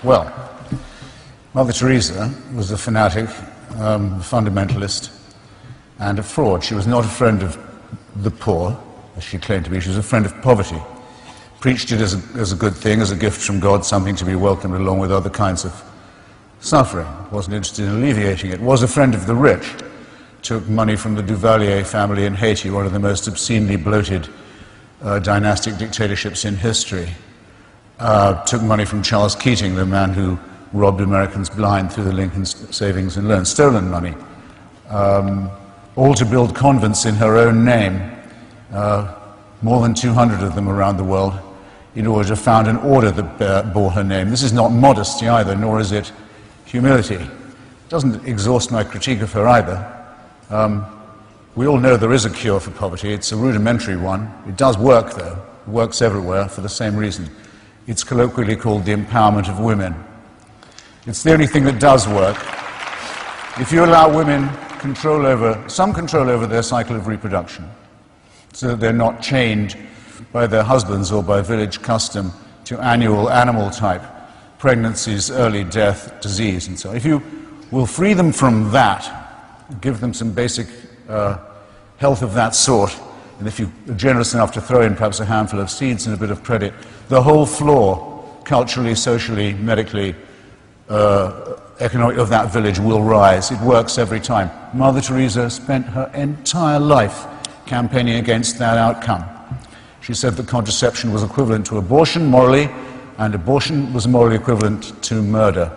Well, Mother Teresa was a fanatic, fundamentalist, and a fraud. She was not a friend of the poor, as she claimed to be. She was a friend of poverty. Preached it as a good thing, as a gift from God, something to be welcomed along with other kinds of suffering. Wasn't interested in alleviating it. Was a friend of the rich. Took money from the Duvalier family in Haiti, one of the most obscenely bloated dynastic dictatorships in history. Took money from Charles Keating, the man who robbed Americans blind through the Lincoln Savings and Loan. Stolen money. All to build convents in her own name, more than 200 of them around the world, in order to found an order that bore her name. This is not modesty either, nor is it humility. It doesn't exhaust my critique of her either. We all know there is a cure for poverty. It's a rudimentary one. It does work, though. It works everywhere for the same reason. It's colloquially called the empowerment of women. It's the only thing that does work. If you allow women some control over their cycle of reproduction, so that they're not chained by their husbands or by village custom to annual animal-type pregnancies, early death, disease, and so on. If you will free them from that, give them some basic health of that sort, and if you're generous enough to throw in perhaps a handful of seeds and a bit of credit, the whole floor, culturally, socially, medically, economic, of that village will rise. It works every time. Mother Teresa spent her entire life campaigning against that outcome. She said that contraception was equivalent to abortion morally, and abortion was morally equivalent to murder.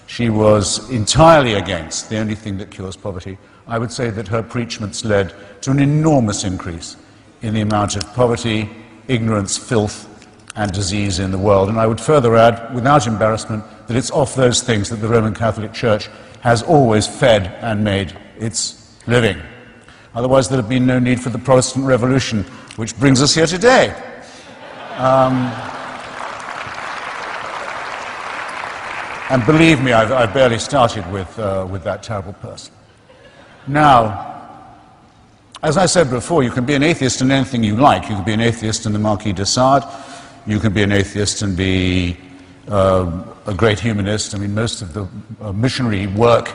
She was entirely against the only thing that cures poverty. I would say that her preachments led to an enormous increase in the amount of poverty, ignorance, filth, and disease in the world. And I would further add, without embarrassment, that it's off those things that the Roman Catholic Church has always fed and made its living. Otherwise, there would have been no need for the Protestant Revolution, which brings us here today. And believe me, I barely started with that terrible person. Now, as I said before, you can be an atheist in anything you like. You can be an atheist in the Marquis de Sade. You can be an atheist and be a great humanist. I mean, most of the missionary work,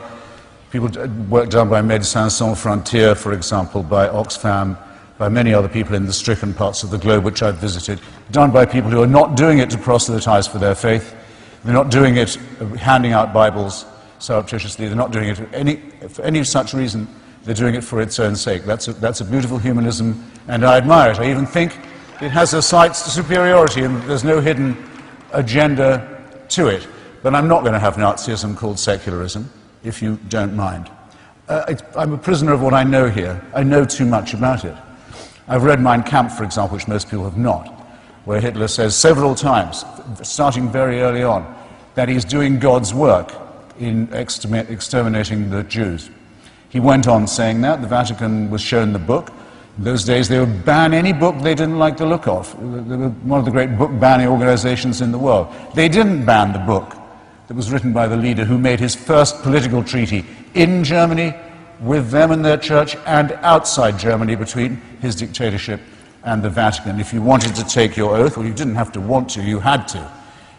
work done by Médecins Sans Frontières, for example, by Oxfam, by many other people in the stricken parts of the globe which I've visited, done by people who are not doing it to proselytize for their faith. They're not doing it handing out Bibles surreptitiously. They're not doing it for any such reason. They're doing it for its own sake. That's a beautiful humanism, and I admire it. I even think it has a slight superiority, and there's no hidden agenda to it. But I'm not going to have Nazism called secularism, if you don't mind. I'm a prisoner of what I know here. I know too much about it. I've read Mein Kampf, for example, which most people have not, where Hitler says several times, starting very early on, that he's doing God's work in exterminating the Jews. He went on saying that. The Vatican was shown the book. In those days, they would ban any book they didn't like the look of. They were one of the great book-banning organizations in the world. They didn't ban the book that was written by the leader who made his first political treaty in Germany with them and their church, and outside Germany between his dictatorship and the Vatican. If you wanted to take your oath, well, you didn't have to want to, you had to,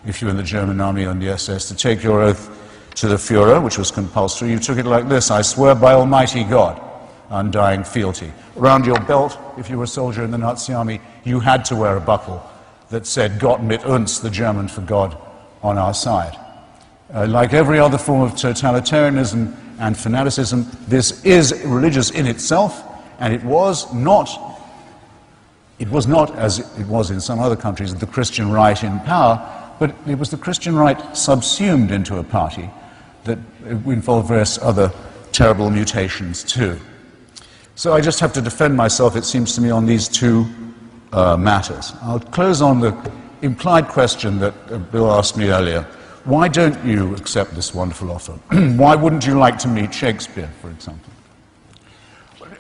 if you were in the German army or in the SS, to take your oath to the Führer, which was compulsory. You took it like this: I swear by Almighty God, undying fealty. Around your belt, if you were a soldier in the Nazi army, you had to wear a buckle that said Gott mit uns, the German for God on our side. Like every other form of totalitarianism and fanaticism, this is religious in itself, and it was not, as it was in some other countries, the Christian right in power, but it was the Christian right subsumed into a party that involved various other terrible mutations too. So I just have to defend myself, it seems to me, on these two matters. I'll close on the implied question that Bill asked me earlier. Why don't you accept this wonderful offer? Why wouldn't you like to meet Shakespeare, for example?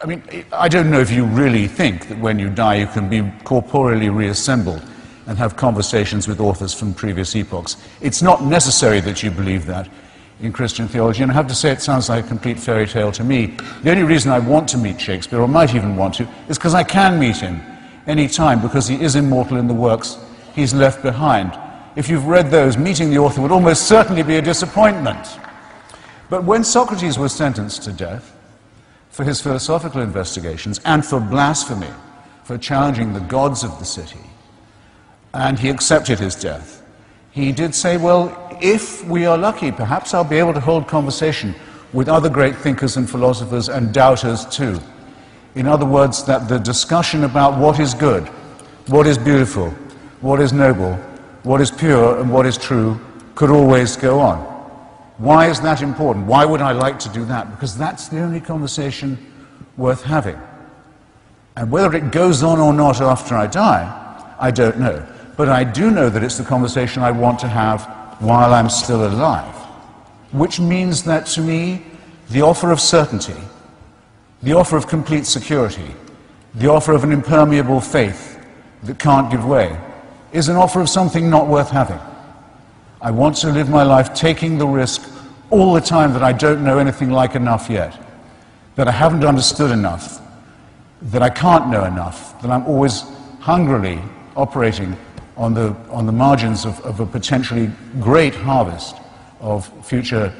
I mean, I don't know if you really think that when you die you can be corporeally reassembled and have conversations with authors from previous epochs. It's not necessary that you believe that in Christian theology, and I have to say it sounds like a complete fairy tale to me. The only reason I want to meet Shakespeare, or might even want to, is because I can meet him any time, because he is immortal in the works he's left behind. if you've read those, meeting the author would almost certainly be a disappointment. But when Socrates was sentenced to death for his philosophical investigations and for blasphemy, for challenging the gods of the city, and he accepted his death, he did say, well, if we are lucky, perhaps I'll be able to hold conversation with other great thinkers and philosophers and doubters too. In other words, that the discussion about what is good, what is beautiful, what is noble, what is pure and what is true could always go on. Why is that important? Why would I like to do that? Because that's the only conversation worth having. And whether it goes on or not after I die, I don't know. But I do know that it's the conversation I want to have while I'm still alive. Which means that to me, the offer of certainty, the offer of complete security, the offer of an impermeable faith that can't give way, is an offer of something not worth having. I want to live my life taking the risk all the time that I don't know anything like enough yet, that I haven't understood enough, that I can't know enough, that I'm always hungrily operating on the margins of a potentially great harvest of future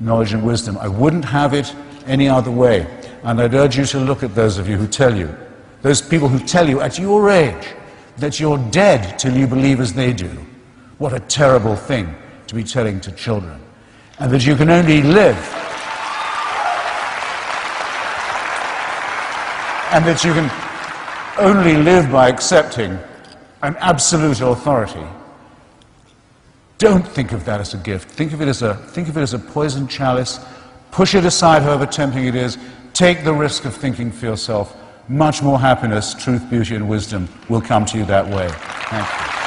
knowledge and wisdom. I wouldn't have it any other way. And I'd urge you to look at those of you who tell you, those people who tell you at your age that you're dead till you believe as they do. What a terrible thing to be telling to children. And that you can only live, and that you can only live by accepting an absolute authority. Don't think of that as a gift. Think of it as a poisoned chalice. Push it aside, however tempting it is. Take the risk of thinking for yourself. Much more happiness, truth, beauty, and wisdom will come to you that way. Thank you.